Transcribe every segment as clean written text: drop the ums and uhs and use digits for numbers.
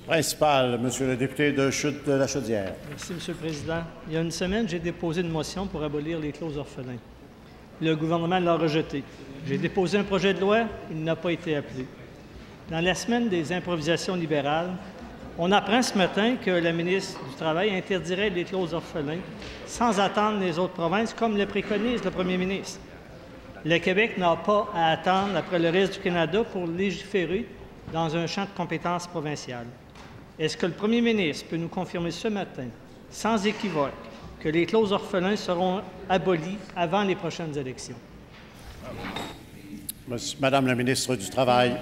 Principal, Monsieur le député de Chute de la Chaudière. Merci, Monsieur le Président. Il y a une semaine, j'ai déposé une motion pour abolir les clauses orphelins. Le gouvernement l'a rejeté. J'ai déposé un projet de loi, il n'a pas été appelé. Dans la semaine des improvisations libérales, on apprend ce matin que la ministre du Travail interdirait les clauses orphelins sans attendre les autres provinces, comme le préconise le premier ministre. Le Québec n'a pas à attendre après le reste du Canada pour légiférer dans un champ de compétences provinciales. Est-ce que le premier ministre peut nous confirmer ce matin, sans équivoque, que les clauses orphelins seront abolies avant les prochaines élections? Madame la ministre du Travail.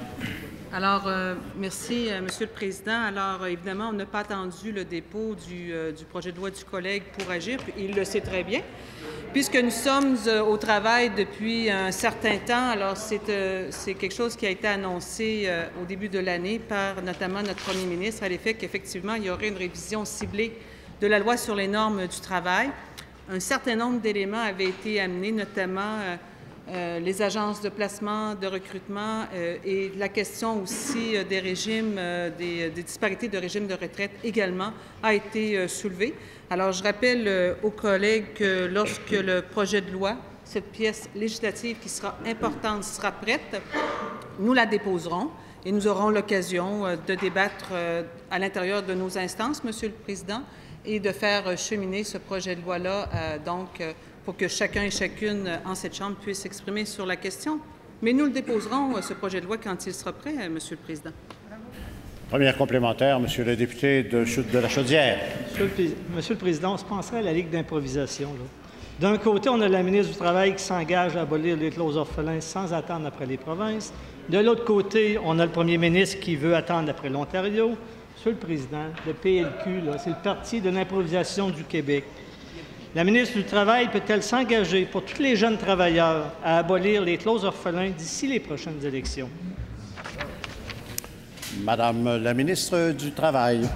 Alors, merci, Monsieur le Président. Alors, évidemment, on n'a pas attendu le dépôt du projet de loi du collègue pour agir. Il le sait très bien, puisque nous sommes au travail depuis un certain temps. Alors, c'est quelque chose qui a été annoncé au début de l'année par notamment notre premier ministre à l'effet qu'effectivement, il y aurait une révision ciblée de la loi sur les normes du travail. Un certain nombre d'éléments avaient été amenés, notamment les agences de placement, de recrutement et la question aussi des régimes, des disparités de régimes de retraite également a été soulevée. Alors, je rappelle aux collègues que lorsque le projet de loi, cette pièce législative qui sera importante, sera prête, nous la déposerons et nous aurons l'occasion de débattre à l'intérieur de nos instances, Monsieur le Président, et de faire cheminer ce projet de loi-là, pour que chacun et chacune en cette Chambre puisse s'exprimer sur la question. Mais nous le déposerons, ce projet de loi, quand il sera prêt, Monsieur le Président. Première complémentaire, Monsieur le député de Chute de la Chaudière. Monsieur le Président, on se penserait à la Ligue d'improvisation. D'un côté, on a la ministre du Travail qui s'engage à abolir les clauses orphelins sans attendre après les provinces. De l'autre côté, on a le premier ministre qui veut attendre après l'Ontario. Monsieur le Président, le PLQ, c'est le parti de l'improvisation du Québec. La ministre du Travail peut-elle s'engager pour tous les jeunes travailleurs à abolir les clauses orphelins d'ici les prochaines élections? Madame la ministre du Travail.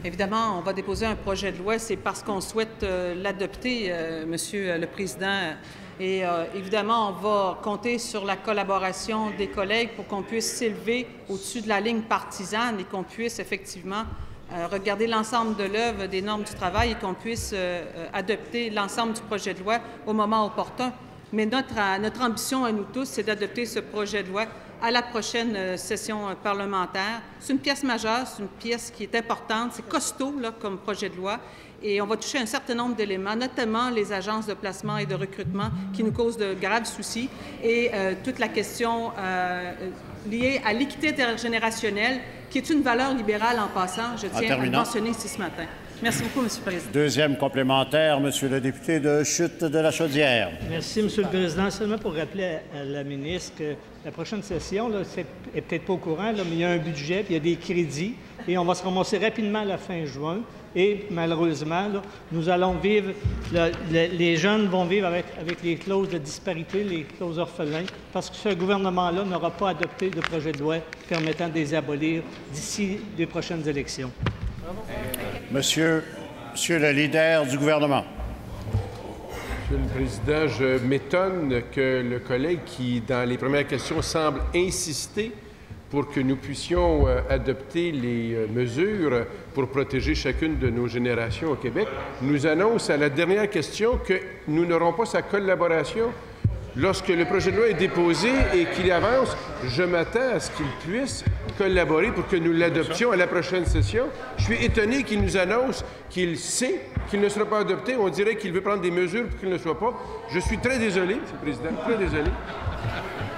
Évidemment, on va déposer un projet de loi. C'est parce qu'on souhaite l'adopter, Monsieur le Président. Et évidemment, on va compter sur la collaboration des collègues pour qu'on puisse s'élever au-dessus de la ligne partisane et qu'on puisse effectivement regarder l'ensemble de l'œuvre des normes du travail et qu'on puisse adopter l'ensemble du projet de loi au moment opportun. Mais notre ambition à nous tous, c'est d'adopter ce projet de loi à la prochaine session parlementaire. C'est une pièce majeure, c'est une pièce qui est importante, c'est costaud là, comme projet de loi. Et on va toucher un certain nombre d'éléments, notamment les agences de placement et de recrutement qui nous causent de graves soucis et toute la question liée à l'équité intergénérationnelle, qui est une valeur libérale en passant, je tiens à le mentionner ici ce matin. Merci beaucoup, Monsieur le Président. Deuxième complémentaire, Monsieur le député de Chute de la Chaudière. Merci, Monsieur le Président. Seulement pour rappeler à la ministre que la prochaine session, elle n'est peut-être pas au courant, là, mais il y a un budget, puis il y a des crédits, et on va se ramasser rapidement à la fin juin. Et malheureusement, là, nous allons vivre, les jeunes vont vivre avec les clauses de disparité, les clauses orphelins, parce que ce gouvernement-là n'aura pas adopté de projet de loi permettant de les abolir d'ici les prochaines élections. Monsieur le leader du gouvernement. Monsieur le Président, je m'étonne que le collègue qui, dans les premières questions, semble insister pour que nous puissions adopter les mesures pour protéger chacune de nos générations au Québec, nous annonce à la dernière question que nous n'aurons pas sa collaboration. Lorsque le projet de loi est déposé et qu'il avance, je m'attends à ce qu'il puisse collaborer pour que nous l'adoptions à la prochaine session. Je suis étonné qu'il nous annonce qu'il sait qu'il ne sera pas adopté. On dirait qu'il veut prendre des mesures pour qu'il ne soit pas. Je suis très désolé, Monsieur le Président, très désolé.